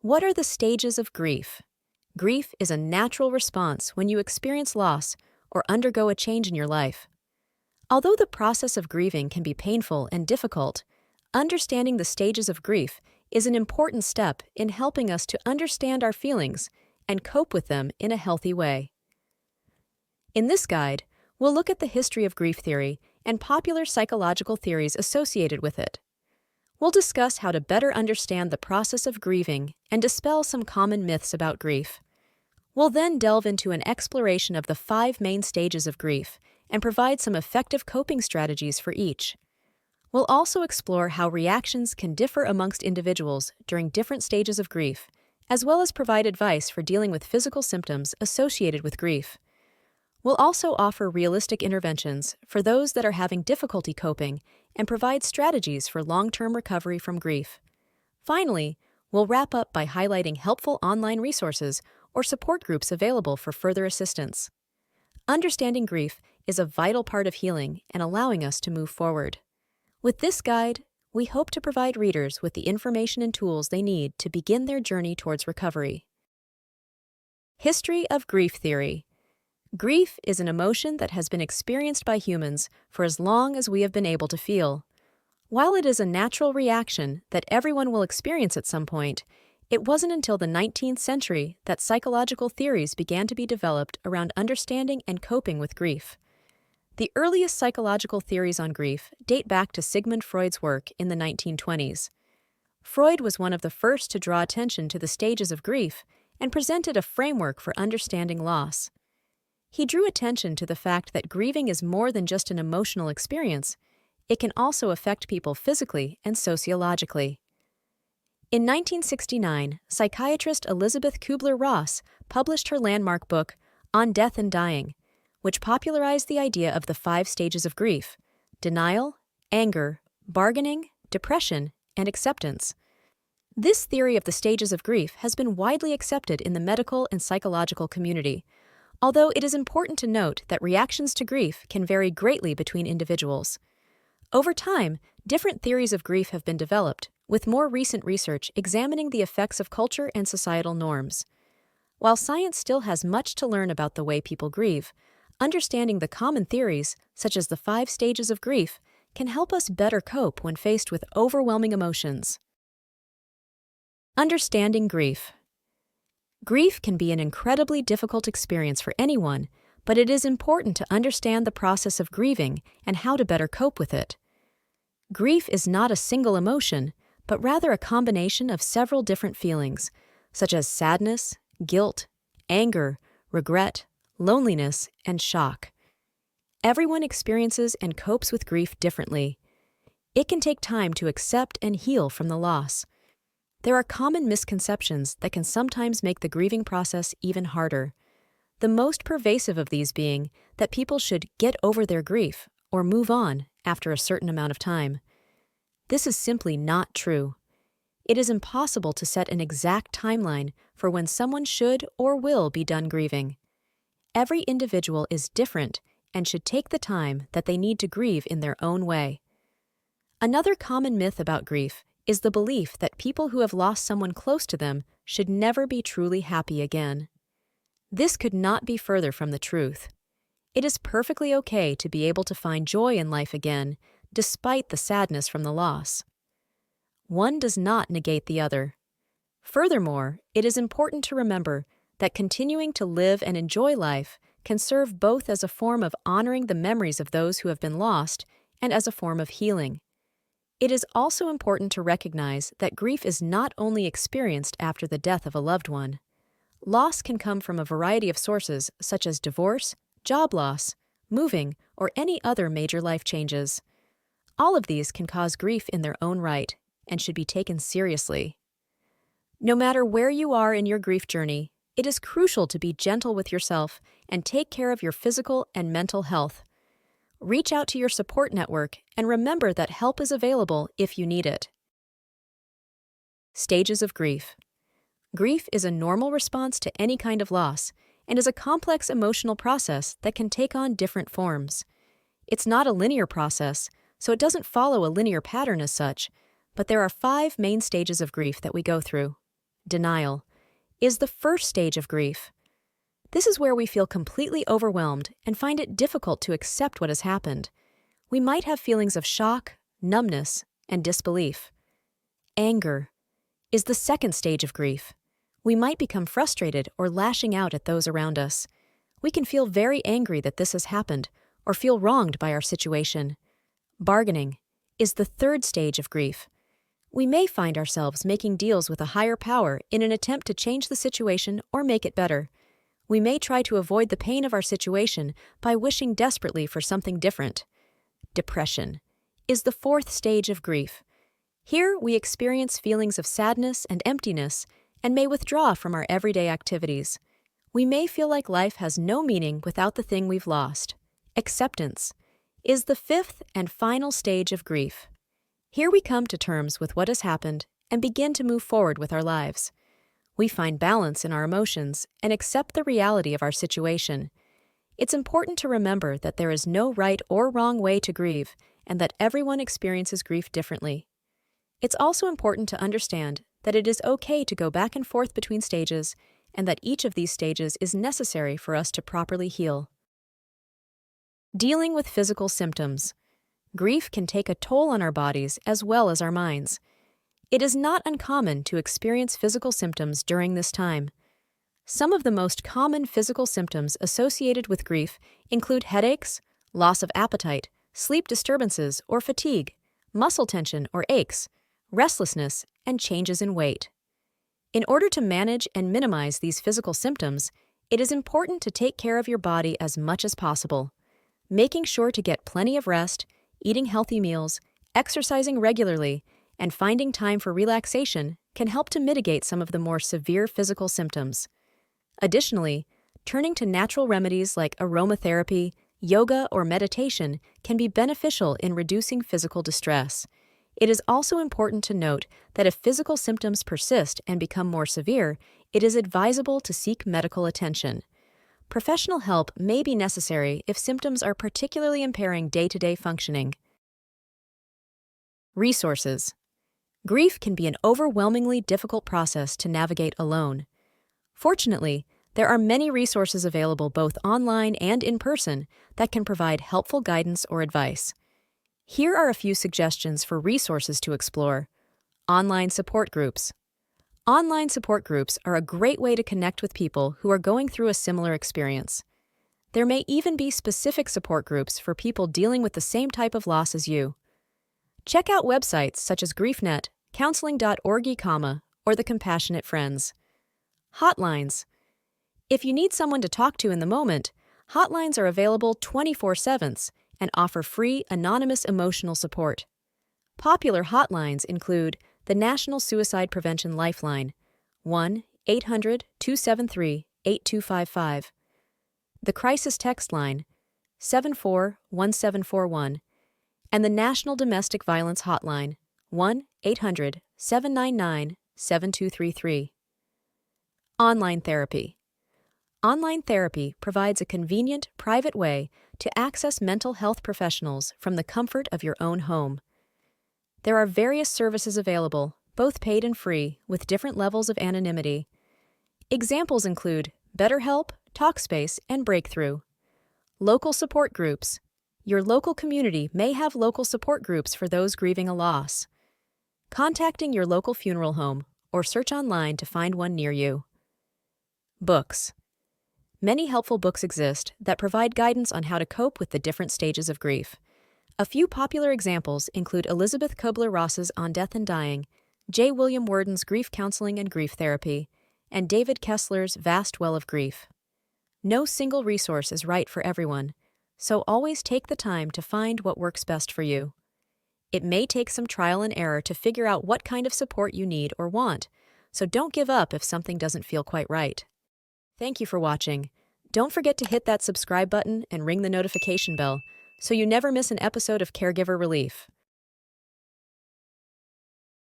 What are the stages of grief? Grief is a natural response when you experience loss or undergo a change in your life. Although the process of grieving can be painful and difficult, understanding the stages of grief is an important step in helping us to understand our feelings and cope with them in a healthy way. In this guide, we'll look at the history of grief theory and popular psychological theories associated with it. We'll discuss how to better understand the process of grieving and dispel some common myths about grief. We'll then delve into an exploration of the 5 main stages of grief and provide some effective coping strategies for each. We'll also explore how reactions can differ amongst individuals during different stages of grief, as well as provide advice for dealing with physical symptoms associated with grief. We'll also offer realistic interventions for those that are having difficulty coping and provide strategies for long-term recovery from grief. Finally, we'll wrap up by highlighting helpful online resources or support groups available for further assistance. Understanding grief is a vital part of healing and allowing us to move forward. With this guide, we hope to provide readers with the information and tools they need to begin their journey towards recovery. History of grief theory. Grief is an emotion that has been experienced by humans for as long as we have been able to feel. While it is a natural reaction that everyone will experience at some point, it wasn't until the 19th century that psychological theories began to be developed around understanding and coping with grief. The earliest psychological theories on grief date back to Sigmund Freud's work in the 1920s. Freud was one of the first to draw attention to the stages of grief and presented a framework for understanding loss. He drew attention to the fact that grieving is more than just an emotional experience. It can also affect people physically and sociologically. In 1969, psychiatrist Elizabeth Kubler-Ross published her landmark book, On Death and Dying, which popularized the idea of the 5 stages of grief: denial, anger, bargaining, depression, and acceptance. This theory of the stages of grief has been widely accepted in the medical and psychological community, although it is important to note that reactions to grief can vary greatly between individuals. Over time, different theories of grief have been developed, with more recent research examining the effects of culture and societal norms. While science still has much to learn about the way people grieve, understanding the common theories, such as the 5 stages of grief, can help us better cope when faced with overwhelming emotions. Understanding grief. Grief can be an incredibly difficult experience for anyone, but it is important to understand the process of grieving and how to better cope with it. Grief is not a single emotion, but rather a combination of several different feelings, such as sadness, guilt, anger, regret, loneliness, and shock. Everyone experiences and copes with grief differently. It can take time to accept and heal from the loss. There are common misconceptions that can sometimes make the grieving process even harder. The most pervasive of these being that people should get over their grief or move on after a certain amount of time. This is simply not true. It is impossible to set an exact timeline for when someone should or will be done grieving. Every individual is different and should take the time that they need to grieve in their own way. Another common myth about grief is the belief that people who have lost someone close to them should never be truly happy again. This could not be further from the truth. It is perfectly okay to be able to find joy in life again, despite the sadness from the loss. One does not negate the other. Furthermore, it is important to remember that continuing to live and enjoy life can serve both as a form of honoring the memories of those who have been lost and as a form of healing. It is also important to recognize that grief is not only experienced after the death of a loved one. Loss can come from a variety of sources, such as divorce, job loss, moving, or any other major life changes. All of these can cause grief in their own right and should be taken seriously. No matter where you are in your grief journey, it is crucial to be gentle with yourself and take care of your physical and mental health. Reach out to your support network and remember that help is available if you need it. Stages of grief. Grief is a normal response to any kind of loss and is a complex emotional process that can take on different forms. It's not a linear process, so it doesn't follow a linear pattern as such, but there are 5 main stages of grief that we go through: denial, is the first stage of grief. This is where we feel completely overwhelmed and find it difficult to accept what has happened. We might have feelings of shock, numbness, and disbelief. Anger is the second stage of grief. We might become frustrated or lashing out at those around us. We can feel very angry that this has happened or feel wronged by our situation. Bargaining is the third stage of grief. We may find ourselves making deals with a higher power in an attempt to change the situation or make it better. We may try to avoid the pain of our situation by wishing desperately for something different. Depression is the fourth stage of grief. Here we experience feelings of sadness and emptiness and may withdraw from our everyday activities. We may feel like life has no meaning without the thing we've lost. Acceptance is the fifth and final stage of grief. Here we come to terms with what has happened and begin to move forward with our lives. We find balance in our emotions and accept the reality of our situation. It's important to remember that there is no right or wrong way to grieve and that everyone experiences grief differently. It's also important to understand that it is okay to go back and forth between stages and that each of these stages is necessary for us to properly heal. Dealing with physical symptoms. Grief can take a toll on our bodies as well as our minds. It is not uncommon to experience physical symptoms during this time. Some of the most common physical symptoms associated with grief include headaches, loss of appetite, sleep disturbances or fatigue, muscle tension or aches, restlessness, and changes in weight. In order to manage and minimize these physical symptoms, it is important to take care of your body as much as possible. Making sure to get plenty of rest, eating healthy meals, exercising regularly, and finding time for relaxation can help to mitigate some of the more severe physical symptoms. Additionally, turning to natural remedies like aromatherapy, yoga, or meditation can be beneficial in reducing physical distress. It is also important to note that if physical symptoms persist and become more severe, it is advisable to seek medical attention. Professional help may be necessary if symptoms are particularly impairing day-to-day functioning. Resources. Grief can be an overwhelmingly difficult process to navigate alone. Fortunately, there are many resources available both online and in person that can provide helpful guidance or advice. Here are a few suggestions for resources to explore. Online support groups. Online support groups are a great way to connect with people who are going through a similar experience. There may even be specific support groups for people dealing with the same type of loss as you. Check out websites such as GriefNet, counseling.org, or the Compassionate Friends. Hotlines. If you need someone to talk to in the moment, hotlines are available 24/7 and offer free, anonymous emotional support. Popular hotlines include the National Suicide Prevention Lifeline, 1-800-273-8255, the Crisis Text Line, 741741, and the National Domestic Violence Hotline, 1-800-799-7233. Online therapy. Online therapy provides a convenient, private way to access mental health professionals from the comfort of your own home. There are various services available, both paid and free, with different levels of anonymity. Examples include BetterHelp, Talkspace, and Breakthrough. Local support groups. Your local community may have local support groups for those grieving a loss. Contacting your local funeral home or search online to find one near you. Books. Many helpful books exist that provide guidance on how to cope with the different stages of grief. A few popular examples include Elizabeth Kubler-Ross's On Death and Dying, J. William Worden's Grief Counseling and Grief Therapy, and David Kessler's Vast Well of Grief. No single resource is right for everyone, so always take the time to find what works best for you. It may take some trial and error to figure out what kind of support you need or want, so don't give up if something doesn't feel quite right. Thank you for watching. Don't forget to hit that subscribe button and ring the notification bell so you never miss an episode of Caregiver Relief.